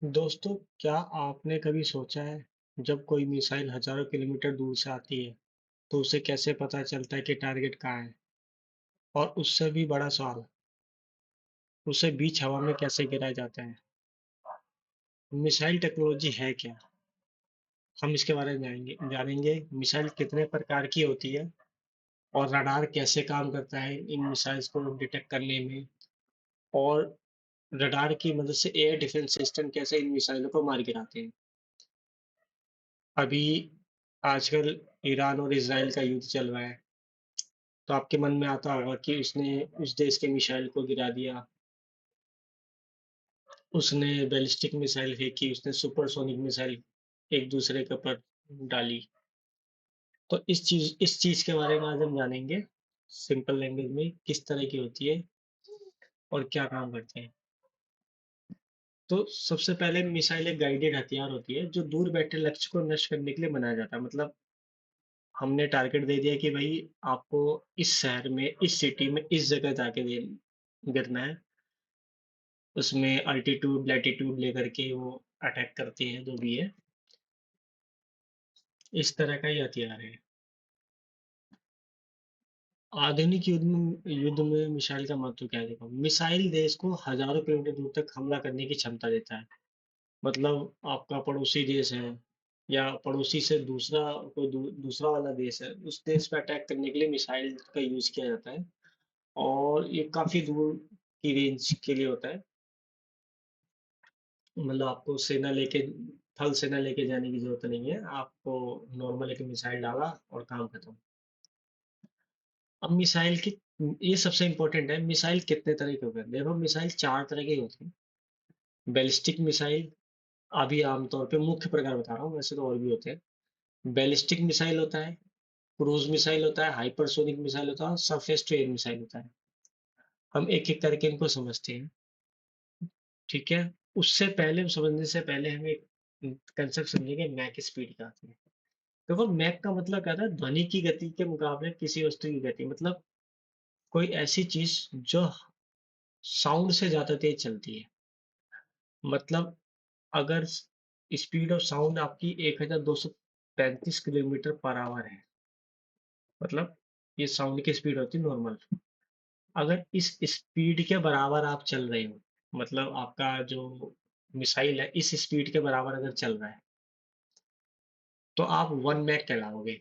दोस्तों, क्या आपने कभी सोचा है, जब कोई मिसाइल हजारों किलोमीटर दूर से आती है, तो उसे कैसे पता चलता है कि टारगेट कहाँ है? और उससे भी बड़ा सवाल, उसे बीच हवा में कैसे गिराया जाता है? मिसाइल टेक्नोलॉजी है क्या? हम इसके बारे में जानेंगे। मिसाइल कितने प्रकार की होती है और रडार कैसे काम करता है इन मिसाइल्स को डिटेक्ट करने में, और रडार की मदद से एयर डिफेंस सिस्टम कैसे इन मिसाइलों को मार गिराते हैं। अभी आजकल ईरान और इजराइल का युद्ध चल रहा है, तो आपके मन में आता होगा कि उसने उस देश के मिसाइल को गिरा दिया, उसने बैलिस्टिक मिसाइल फेंकी, उसने सुपरसोनिक मिसाइल एक दूसरे के ऊपर डाली। तो इस चीज के बारे में आज हम जानेंगे, सिंपल लैंग्वेज में किस तरह की होती है और क्या काम करते हैं। तो सबसे पहले मिसाइल एक गाइडेड हथियार होती है जो दूर बैठे लक्ष्य को नष्ट करने के लिए बनाया जाता है। मतलब हमने टारगेट दे दिया कि भाई आपको इस शहर में, इस सिटी में, इस जगह जाके गिरना है। उसमें अल्टीट्यूड लैटीट्यूड लेकर के वो अटैक करती है, जो भी है। इस तरह का ही हथियार है। आधुनिक युद्ध में मिसाइल का महत्व क्या है? देखो, मिसाइल देश को हजारों किलोमीटर दूर तक हमला करने की क्षमता देता है। मतलब आपका पड़ोसी देश है, या पड़ोसी से दूसरा वाला देश है, उस देश पे अटैक करने के लिए मिसाइल का यूज किया जाता है। और ये काफी दूर की रेंज के लिए होता है। मतलब आपको थल सेना लेके जाने की जरूरत नहीं है। आपको नॉर्मल एक मिसाइल डाला और काम खत्म। अब मिसाइल की, ये सबसे इम्पोर्टेंट है, मिसाइल कितने तरह के होते हैं? देखो, मिसाइल चार तरह के होते हैं। बैलिस्टिक मिसाइल, अभी आमतौर पे मुख्य प्रकार बता रहा हूँ, वैसे तो और भी होते हैं। बैलिस्टिक मिसाइल होता है, क्रूज मिसाइल होता है, हाइपरसोनिक मिसाइल होता है, सरफेस टू एयर मिसाइल होता है। हम एक एक करके इनको समझते हैं। ठीक है। उससे पहले, समझने से पहले हमें एक कंसेप्ट समझेंगे, मैक स्पीड का। देखो, मैक का मतलब क्या था? ध्वनि की गति के मुकाबले किसी वस्तु की गति। मतलब कोई ऐसी चीज जो साउंड से ज्यादा तेज चलती है। मतलब अगर स्पीड ऑफ साउंड आपकी 1235 किलोमीटर पर आवर है, मतलब ये साउंड की स्पीड होती है नॉर्मल। अगर इस स्पीड के बराबर आप चल रहे हो, मतलब आपका जो मिसाइल है इस स्पीड के बराबर अगर चल रहा है, तो आप 1 मैक कहलाओगे।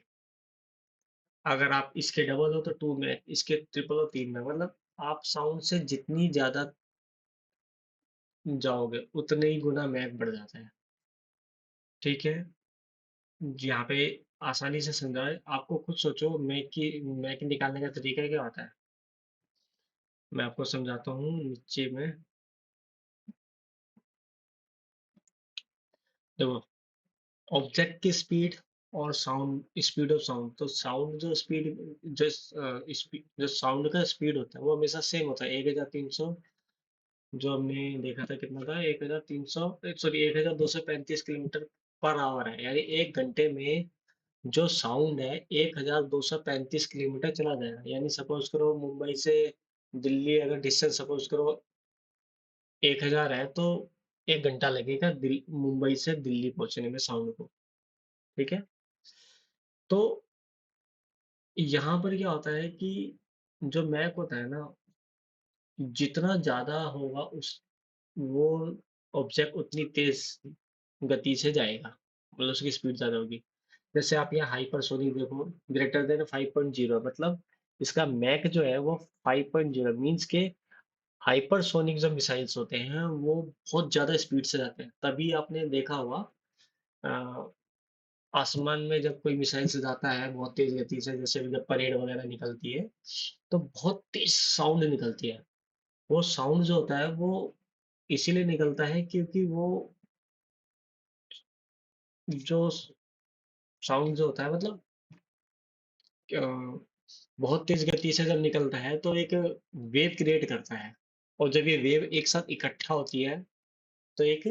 अगर आप इसके डबल हो तो 2 मैक, इसके ट्रिपल हो 3 मैक। मतलब आप साउंड से जितनी ज़्यादा जाओगे, उतने ही गुना मैक बढ़ जाता है। ठीक है? यहाँ पे आसानी से समझाएँ, आपको खुद सोचो मैक निकालने का तरीका क्या होता है? मैं आपको समझाता हूँ नीचे में। देखो, ऑब्जेक्ट की स्पीड और साउंड, स्पीड ऑफ साउंड। तो साउंड जो स्पीड, जो साउंड का स्पीड होता है वो हमेशा सेम होता है। 1300, जो हमने देखा था कितना था, 1300, सॉरी 1235 किलोमीटर पर आवर है। यानी 1 घंटे में जो साउंड है 1235 किलोमीटर चला जाएगा। यानी सपोज करो मुंबई से दिल्ली अगर डिस्टेंस सपोज करो 1000 है, तो 1 घंटा लगेगा मुंबई से दिल्ली पहुंचने में साउंड को। ठीक है। तो यहाँ पर क्या होता है कि जो मैक होता है ना, जितना ज्यादा होगा उस वो ऑब्जेक्ट उतनी तेज गति से जाएगा। मतलब उसकी स्पीड ज्यादा होगी। जैसे आप यहाँ हाइपरसोनिक देखो, ग्रेटर देन 5.0, मतलब इसका मैक जो है वो 5.0 मीन्स के हाइपरसोनिक जो मिसाइल्स होते हैं वो बहुत ज्यादा स्पीड से जाते हैं। तभी आपने देखा होगा, अ, आसमान में जब कोई मिसाइल से जाता है बहुत तेज गति से, जैसे जब परेड वगैरह निकलती है, तो बहुत तेज साउंड निकलती है। वो साउंड जो होता है वो इसीलिए निकलता है क्योंकि वो जो साउंड जो होता है, मतलब अ, बहुत तेज गति से जब निकलता है तो एक वेव क्रिएट करता है। और जब ये वेव एक साथ इकट्ठा होती है, तो एक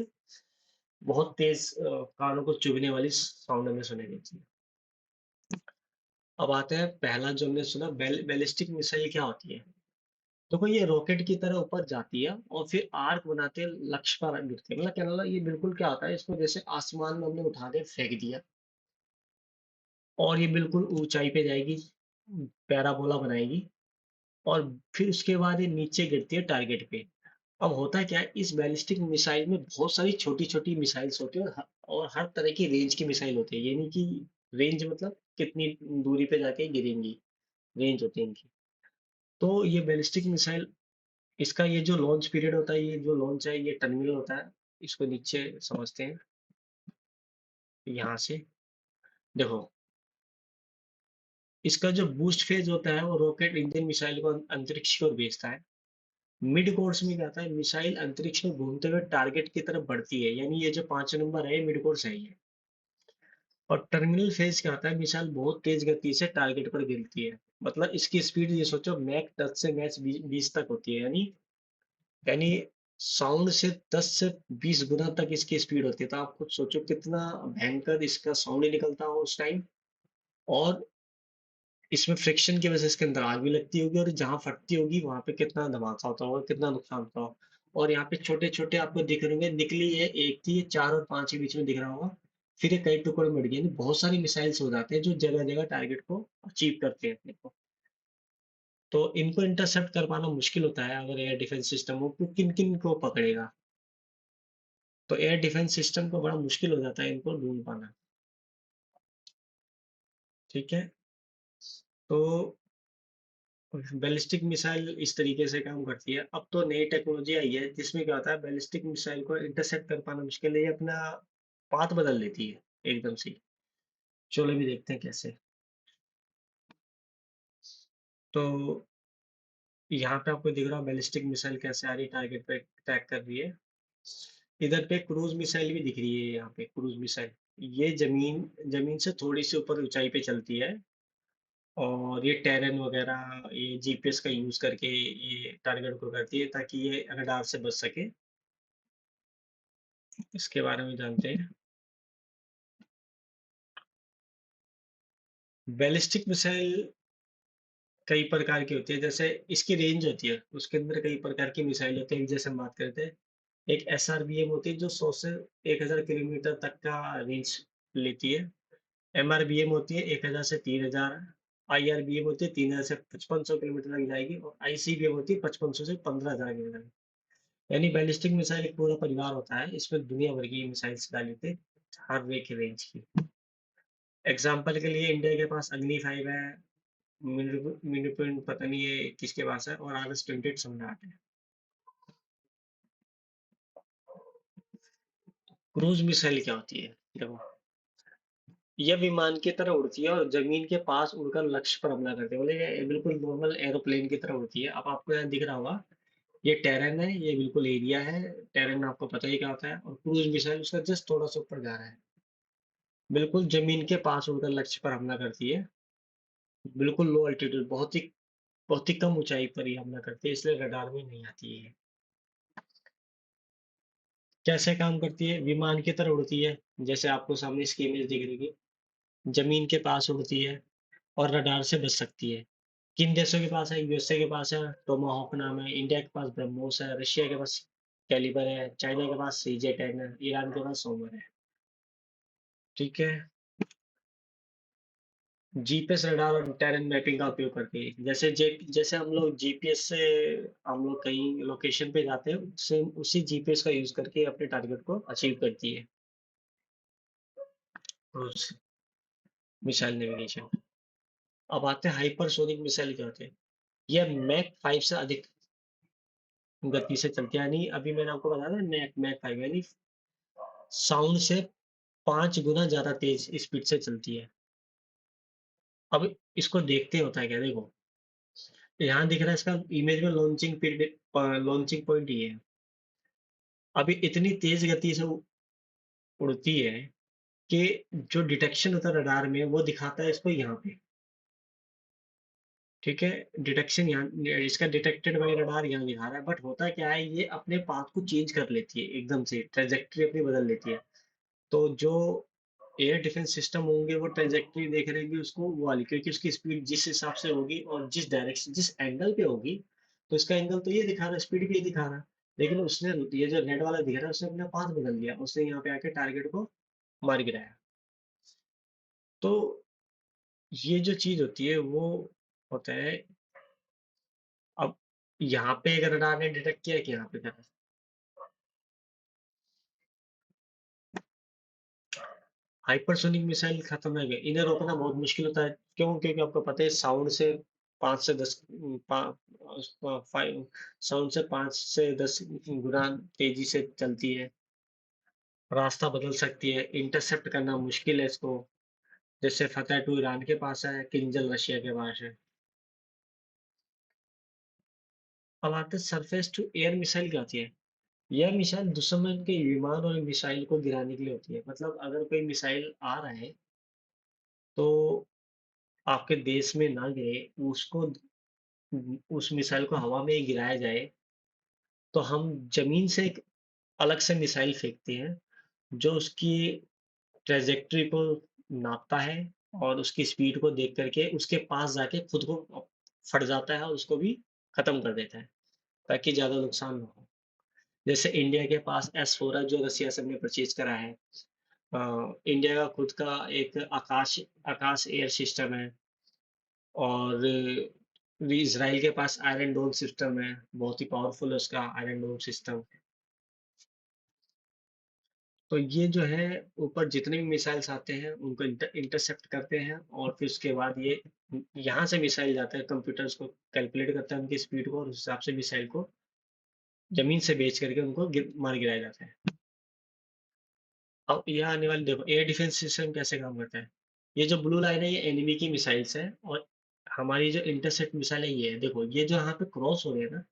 बहुत तेज कानों को चुभने वाली साउंड हमें सुनाई देती है। अब आते हैं, पहला जो हमने सुना, बैलिस्टिक मिसाइल क्या होती है? देखो ये रॉकेट की तरह ऊपर जाती है और फिर आर्क बनाते हैं, लक्ष्य पर गिरती है। मतलब कहने लगा ये बिल्कुल क्या होता है, इसको जैसे आसमान में हमने उठा के फेंक दिया और ये बिल्कुल ऊंचाई पे जाएगी, पैराबोला बनाएगी और फिर उसके बाद ये नीचे गिरती है टारगेट पे। अब होता क्या है, इस बैलिस्टिक मिसाइल में बहुत सारी छोटी-छोटी मिसाइल्स होती हैं और हर तरह की रेंज की मिसाइल होती है। ये नहीं कि रेंज मतलब कितनी दूरी पे जाके गिरेंगी, रेंज होती है इनकी। तो ये बैलिस्टिक मिसाइल, इसका ये जो लॉन्च पीरियड होता है, ये जो लॉन्च है, ये टर्मिनल होता है। इसको नीचे समझते हैं, यहाँ से देखो, इसका जो बूस्ट फेज होता है वो रॉकेट इंजन मिसाइल को अंतरिक्ष की ओर भेजता है। मिड कोर्स में क्या होता है, मिसाइल अंतरिक्ष में घूमते हुए टारगेट की तरफ बढ़ती है, यानी ये जो 5 नंबर है, ये मिड कोर्स है ये। और टर्मिनल फेज क्या होता है, मिसाइल बहुत तेज गति से टारगेट पर गिरती है। मतलब इसकी स्पीड ये सोचो, मैक 10 से मैच 20 तक होती है, यानी साउंड से 10 से 20 गुना तक इसकी स्पीड होती है। तो आप खुद सोचो कितना भयंकर इसका साउंड निकलता हो उस टाइम। और इसमें फ्रिक्शन की वजह से इसके अंदर आग भी लगती होगी और जहाँ फटती होगी वहां पे कितना धमाका होता होगा, कितना नुकसान होता होगा। और यहाँ पे छोटे छोटे आपको दिख रहे होंगे, निकली है एक थी, ये 4 और 5 के बीच में दिख रहा होगा। फिर ये कई टुकड़े में बढ़ गए, यानी बहुत सारी मिसाइल्स हो जाते हैं जो जगह जगह टारगेट को अचीव करते हैं अपने को। तो इनको इंटरसेप्ट कर पाना मुश्किल होता है अगर एयर डिफेंस सिस्टम हो, तो किन किन को पकड़ेगा। तो एयर डिफेंस सिस्टम को बड़ा मुश्किल हो जाता है इनको ढूंढ पाना। ठीक है। तो बैलिस्टिक मिसाइल इस तरीके से काम करती है। अब तो नई टेक्नोलॉजी आई है जिसमें क्या होता है, बैलिस्टिक मिसाइल को इंटरसेप्ट कर पाना मुश्किल है, ये अपना पाथ बदल लेती है एकदम से। चलो भी देखते हैं कैसे। तो यहाँ पे आपको दिख रहा है बैलिस्टिक मिसाइल कैसे आ रही है, टारगेट पे अटैक कर रही है। इधर पे क्रूज मिसाइल भी दिख रही है, यहाँ पे क्रूज मिसाइल। ये जमीन जमीन से थोड़ी सी ऊपर ऊंचाई पे चलती है और ये टेरेन वगैरह, ये जीपीएस का यूज करके ये टारगेट को करती है ताकि ये रडार से बच सके। इसके बारे में जानते हैं। बैलिस्टिक मिसाइल कई प्रकार की होती है, जैसे इसकी रेंज होती है, उसके अंदर कई प्रकार की मिसाइल होती है। जैसे हम बात करते हैं, एक एसआरबीएम होती है जो 100 से 1000 किलोमीटर तक का रेंज लेती है। एमआरबीएम होती है 1000 से 3000। आईआरबीएम होती है 3000 से 5500 किलोमीटर तक जाएगी और आईसीबीएम होती है 5500 से 15000 किलोमीटर। यानी बैलिस्टिक मिसाइल एक पूरा परिवार होता है, इसमें दुनिया भर की मिसाइल्स डाली थी, हर एक रेंज की। एग्जाम्पल के लिए इंडिया के पास अग्नि 5 है, मिनोपिन पता नहीं ये किसके पास है, और RS-28 सम्राट है। क्रूज मिसाइल क्या होती है, देखो, यह विमान की तरह उड़ती है और जमीन के पास उड़कर लक्ष्य पर हमला करती है। बोले ये बिल्कुल नॉर्मल एरोप्लेन की तरह उड़ती है। अब आपको यहाँ दिख रहा होगा, ये टेरन है, ये बिल्कुल एरिया है। टेरन आपको पता ही क्या होता है, और क्रूज मिसाइल उसका जस्ट थोड़ा सा ऊपर जा रहा है, बिल्कुल जमीन के पास उड़कर लक्ष्य पर हमला करती है। बिल्कुल लो अल्टीट्यूड, बहुत ही कम ऊंचाई पर ही हमला करती है, इसलिए रडार में नहीं आती है। कैसे काम करती है, विमान की तरह उड़ती है, जैसे आपको सामने इसकी इमेज दिख रही है, जमीन के पास उड़ती है और रडार से बच सकती है। किन देशों के पास है, यूएसए के पास है, टोमाहॉक नाम है, इंडिया के पास ब्रह्मोस है, रशिया के पास कैलिबर है, चाइना के पास CJ-10 है, ईरान के पास सोमर है। ठीक है। जीपीएस रडार और टेरेन मैपिंग का उपयोग करके, जैसे हम लोग जीपीएस से हम लोग कहीं लोकेशन पे जाते हैं, सेम उसी जीपीएस का यूज करके अपने टारगेट को अचीव करती है क्रूज मिसाइल नेविगेशन। अब आते हैं हाइपरसोनिक मिसाइल क्या होते हैं। यह मैक 5 से अधिक गति से चलती है, यानी अभी मैंने आपको बताया ना, मैक मैक 5 यानी साउंड से 5 गुना ज्यादा तेज स्पीड से चलती है। अब इसको देखते होता है क्या, देखो, यहाँ दिख रहा है इसका इमेज में लॉन्चिंग पीरियड, लॉन्चिंग पॉइंट ये है। अभी इतनी तेज गति से उड़ती है कि जो डिटेक्शन होता है रडार में वो दिखाता है इसको यहाँ पे। ठीक है, डिटेक्शन यहाँ, इसका डिटेक्टेड बाय रडार यहाँ दिखा रहा है, बट होता क्या है, ये अपने पाथ को चेंज कर लेती है, एकदम से ट्रेजेक्टरी अपनी बदल लेती है। तो जो एयर डिफेंस सिस्टम होंगे वो ट्रेजेक्टरी देख रहेंगे उसको, वो वाली, क्योंकि उसकी स्पीड जिस हिसाब से होगी और जिस डायरेक्शन जिस एंगल पे होगी, तो इसका एंगल तो ये दिखा रहा है, स्पीड भी ये दिखा रहा है। लेकिन उसने ये जो रेड वाला दिख रहा है उसने अपना पाथ बदल दिया, उसने यहाँ पे आके टारगेट को मार गिराया। तो ये जो चीज होती है वो होता है। अब यहाँ पे अगर रडार ने डिटेक्ट किया कि यहाँ पे क्या है, हाइपरसोनिक मिसाइल खत्म है गए, इन्हें रोकना बहुत मुश्किल होता है। क्यों? क्योंकि आपको पता है साउंड से 5 से 10 फाइव साउंड से 5 से 10 गुना तेजी से चलती है, रास्ता बदल सकती है, इंटरसेप्ट करना मुश्किल है इसको। जैसे फतेह टू ईरान के पास है, किंजल रशिया के पास है। अब आते हैं सरफेस टू एयर मिसाइल क्या होती है। यह मिसाइल दुश्मन के विमान और मिसाइल को गिराने के लिए होती है। मतलब अगर कोई मिसाइल आ रहा है तो आपके देश में ना गिरे, उसको उस मिसाइल को हवा में ही गिराया जाए, तो हम जमीन से एक अलग से मिसाइल फेंकते हैं जो उसकी ट्रेजेक्टरी को नापता है और उसकी स्पीड को देख करके उसके पास जाके खुद को फट जाता है और उसको भी खत्म कर देता है, ताकि ज्यादा नुकसान ना हो। जैसे इंडिया के पास S4 है जो रसिया से हमने परचेज करा है। इंडिया का खुद का एक आकाश आकाश एयर सिस्टम है। और भी इजराइल के पास आयरन डोम सिस्टम है, बहुत ही पावरफुल है उसका आयरन डोम सिस्टम। तो ये जो है ऊपर जितने भी मिसाइल्स आते हैं उनको इंटरसेप्ट करते हैं, और फिर उसके बाद ये यहाँ से मिसाइल जाते हैं, कंप्यूटर्स को कैलकुलेट करता है उनकी स्पीड को, और उस हिसाब से मिसाइल को जमीन से बेच करके उनको मार गिराया जाता है। अब यहाँ आने वाले देखो एयर डिफेंस सिस्टम कैसे काम करता है। ये जो ब्लू लाइन है ये एनिमी की मिसाइल्स है, और हमारी जो इंटरसेप्ट मिसाइल है ये है। देखो ये जो यहाँ पे क्रॉस हो रही है ना,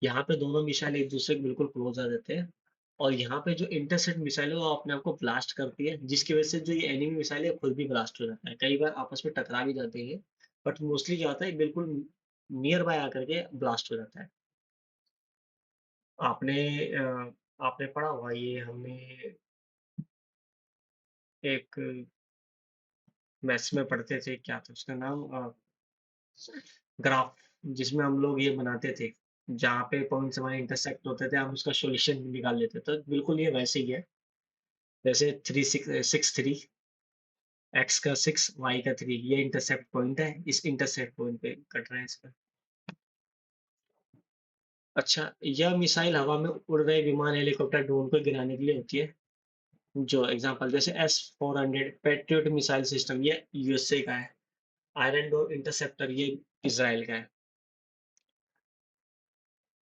यहाँ पे दोनों मिसाइल एक दूसरे के बिल्कुल क्लोज आ जाते हैं। और यहाँ पे जो इंटरसेप्ट मिसाइल है वो अपने आप को ब्लास्ट करती है, जिसकी वजह से जो ये एनिमी मिसाइल है खुद भी ब्लास्ट हो जाता है। कई बार आपस में टकरा भी जाते हैं, बट मोस्टली क्या होता है बिल्कुल नियर बाय आकर के ब्लास्ट हो जाता है। आपने आपने पढ़ा होगा, ये हमने एक मैथ्स में पढ़ते थे, क्या था उसका नाम, ग्राफ, जिसमें हम लोग ये बनाते थे, जहाँ पे पॉइंट्स हमारे इंटरसेक्ट होते थे हम उसका सॉल्यूशन निकाल लेते थे। तो बिल्कुल ये वैसे ही है, जैसे 3 6 6 3, एक्स का 6 वाई का 3, ये इंटरसेप्ट पॉइंट है, इस इंटरसेप्ट पॉइंट पे कट रहा है इसका। अच्छा, यह मिसाइल हवा में उड़ रहे विमान, हेलीकॉप्टर, ड्रोन को गिराने के लिए होती है। जो एग्जांपल जैसे S-400 पैट्रियट मिसाइल सिस्टम, ये यूएसए का है। आयरन डोम इंटरसेप्टर ये इजराइल का है।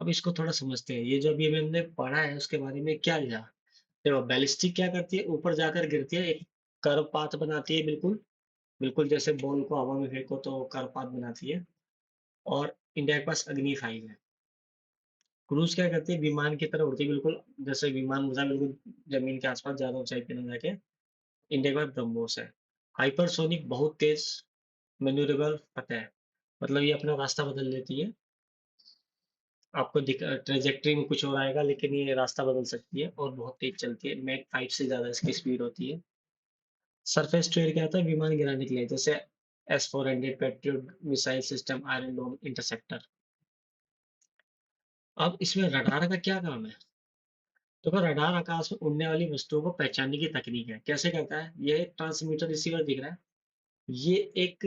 अब इसको थोड़ा समझते हैं, ये जो अभी हमने पढ़ा है उसके बारे में क्या लिया। देखो बैलिस्टिक क्या करती है, ऊपर जाकर गिरती है, एक कर्व पाथ बनाती है, बिल्कुल बिल्कुल जैसे बॉल को हवा में फेंको तो कर्व पाथ बनाती है। और इंडिया के पास अग्नि 5 है। क्रूज क्या करती है, विमान की तरह उड़ती है, बिल्कुल जैसे विमान उड़ता है, बिल्कुल जमीन के आसपास ज्यादा ऊंचाई पे ना जाके। इंडिया के पास ब्रह्मोस है। हाइपरसोनिक बहुत तेज मैन्यूरेबल पता है, मतलब ये अपना रास्ता बदल लेती है। आपको ट्रेजेक्टरी में कुछ और आएगा लेकिन ये रास्ता बदल सकती है और बहुत तेज चलती है, मैक 5 से ज्यादा इसकी स्पीड होती है। सरफेस ट्रेड क्या होता है, विमान गिराने के लिए, जैसे S-400 Patriot missile system, iron dome interceptor. अब इसमें रडार का क्या काम है। तो रडार आकाश में उड़ने वाली वस्तुओं को पहचानने की तकनीक है। कैसे करता है, ये एक ट्रांसमीटर रिसीवर दिख रहा है, ये एक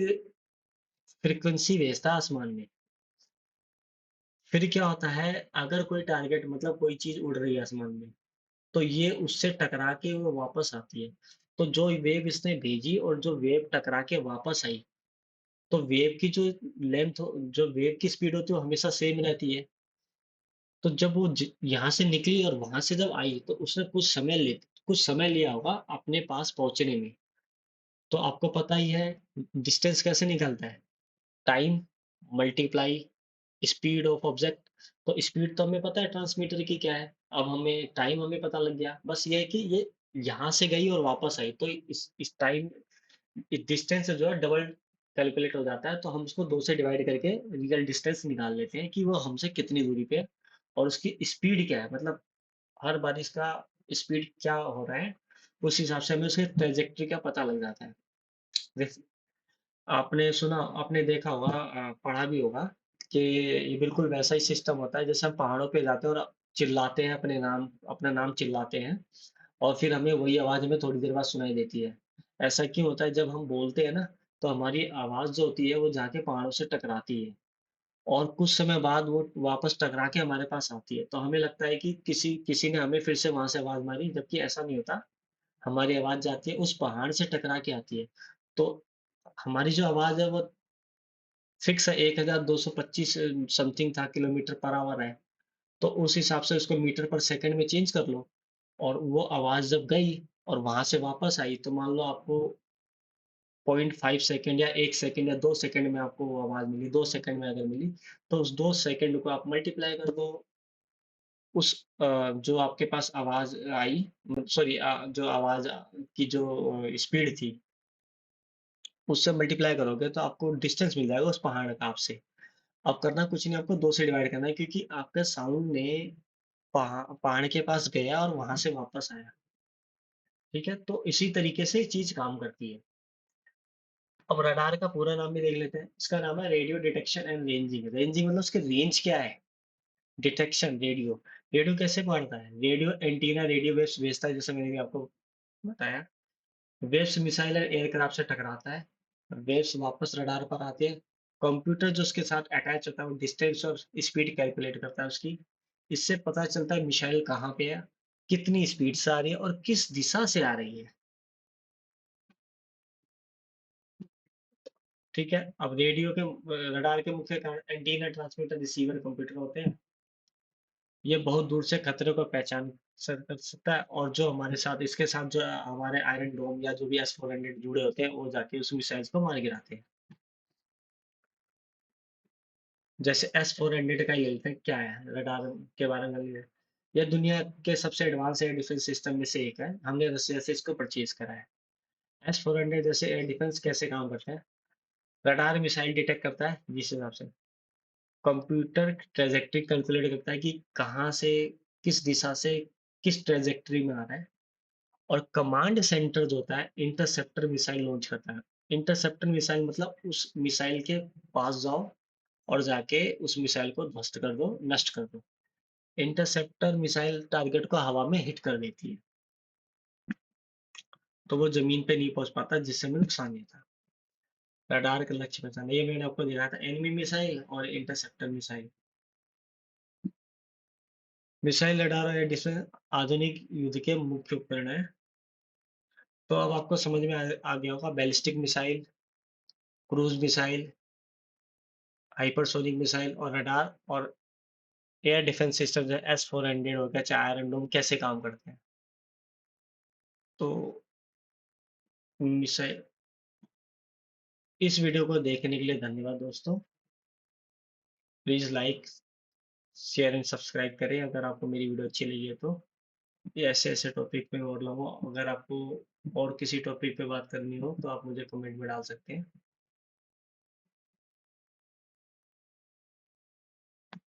फ्रीक्वेंसी भेजता है आसमान में। फिर क्या होता है, अगर कोई टारगेट मतलब कोई चीज उड़ रही है आसमान में, तो ये उससे टकरा के वो वापस आती है। तो जो वेव इसने भेजी और जो वेव टकरा के वापस आई, तो वेव की जो लेंथ, जो वेव की स्पीड होती है वो हमेशा सेम रहती है। तो जब वो यहाँ से निकली और वहां से जब आई तो उसने कुछ समय लिया होगा अपने पास पहुंचने में। तो आपको पता ही है डिस्टेंस कैसे निकलता है, time multiply speed of object. तो स्पीड तो हमें पता है ट्रांसमीटर की क्या है, अब हमें टाइम हमें पता लग गया, बस ये है कि ये यहाँ से गई और वापस आई, तो इस टाइम डिस्टेंस जो है डबल कैलकुलेट हो जाता है, तो हम उसको 2 से डिवाइड करके रियल डिस्टेंस निकाल लेते हैं कि वो हमसे कितनी दूरी पे है। और उसकी स्पीड क्या है, मतलब हर बार इसका स्पीड क्या हो रहा है, उस हिसाब से हमें उसकी ट्रेजेक्टरी का पता लग जाता है। जैसे आपने सुना, आपने देखा होगा, पढ़ा भी होगा कि ये बिल्कुल वैसा ही सिस्टम होता है जैसे हम पहाड़ों पे जाते हैं और चिल्लाते हैं अपना नाम चिल्लाते हैं और फिर हमें वही आवाज़ हमें थोड़ी देर बाद सुनाई देती है। ऐसा क्यों होता है जब हम बोलते हैं ना, तो हमारी आवाज़ जो होती है वो जाके पहाड़ों से टकराती है और कुछ समय बाद वो वापस टकरा के हमारे पास आती है। तो हमें लगता है कि किसी किसी ने हमें फिर से वहाँ से आवाज़ मारी, जबकि ऐसा नहीं होता। हमारी आवाज़ जाती है उस पहाड़ से टकरा के आती है। तो हमारी जो आवाज़ है वो फिक्स है 1225 समथिंग था किलोमीटर पर आवर है। तो उस हिसाब से उसको मीटर पर सेकंड में चेंज कर लो और वो आवाज़ जब गई और वहाँ से वापस आई तो मान लो आपको 0.5 सेकंड या 1 सेकंड या 2 सेकंड में आपको वो आवाज़ मिली, 2 सेकंड में अगर मिली, तो उस 2 सेकंड को आप मल्टीप्लाई कर दो उस जो आपके पास आवाज़ आई सॉरी जो आवाज़ की जो स्पीड थी, उससे मल्टीप्लाई करोगे तो आपको डिस्टेंस मिल जाएगा उस पहाड़ का आपसे। अब करना कुछ नहीं, आपको 2 से डिवाइड करना है क्योंकि आपका साउंड ने पहाड़ के पास गया और वहाँ से वापस आया, ठीक है? तो इसी तरीके से ये चीज़ काम करती है। अब रडार का पूरा नाम भी देख लेते हैं। इसका नाम है radio detection and ranging. Ranging मतलब उसकी रेंज क्या है? Detection radio. रेडियो कैसे पकड़ता है? रेडियो एंटीना रेडियो वेव्स भेजता है जैसे मैंने भी आपको बताया। वेव्स मिसाइल और एयरक्राफ्ट से टकराता है। वेव्स वापस रडार पर आती है। कंप्यूटर जो उसके साथ अटैच होता है वो डिस्टेंस और स्पीड कैलकुलेट करता है उसकी। इससे पता चलता है मिसाइल कहाँ पे है, कितनी स्पीड से आ रही है और किस दिशा से आ रही है। ठीक है? अब रेडियो के रडार के मुख्य कारण एंटीना, ट्रांसमीटर, रिसीवर, कंप्यूटर होते हैं। ये बहुत दूर से खतरे को पहचान कर सकता है और जो हमारे साथ इसके साथ जो हमारे आयरन डोम या जो भी S-400 जुड़े होते हैं, वो जाके उस मिसाइल्स को मार गिराते हैं। जैसे S-400 का ही ले लेते हैं, क्या है? रडार के बारे में ले यह दुनिया के सबसे एडवांस एयर डिफेंस सिस्टम में से एक है। हमने रसिया से इसको परचेज़ करा है। S-400 जैसे एयर डिफेंस कैसे काम करते हैं? रडार मिसाइल डिटेक्ट करता है जिस हिसाब से कंप्यूटर ट्रैजेक्टरी कैलकुलेट करता है कि कहाँ से, किस दिशा से, किस ट्रैजेक्टरी में आ रहा है और कमांड सेंटर जो होता है इंटरसेप्टर मिसाइल लॉन्च करता है। इंटरसेप्टर मिसाइल मतलब उस मिसाइल के पास जाओ और जाके उस मिसाइल को ध्वस्त कर दो, नष्ट कर दो। इंटरसेप्टर मिसाइल टारगेट को हवा में हिट कर देती है, तो वो ज़मीन पे नहीं पहुँच पाता जिससे हमें नुकसान नहीं होता। रडार का लक्ष्य पहचानना, ये मैंने आपको दिखाया था एनिमी मिसाइल और इंटरसेप्टर मिसाइल। मिसाइल, रडार और एयर डिफेंस आधुनिक युद्ध के मुख्य उपकरण हैं। तो अब आपको समझ में आ गया होगा ballistic missile, cruise missile, hypersonic missile और रडार और एयर डिफेंस सिस्टम जो S-400 हो गया, चाहे आयरन डोम कैसे काम करते हैं। तो मिसाइल इस वीडियो को देखने के लिए धन्यवाद दोस्तों। Please like, share and subscribe करें अगर आपको मेरी वीडियो अच्छी लगी है तो। ये ऐसे-ऐसे टॉपिक पे और लाऊँगा। अगर आपको और किसी टॉपिक पे बात करनी हो तो आप मुझे कमेंट में डाल सकते हैं।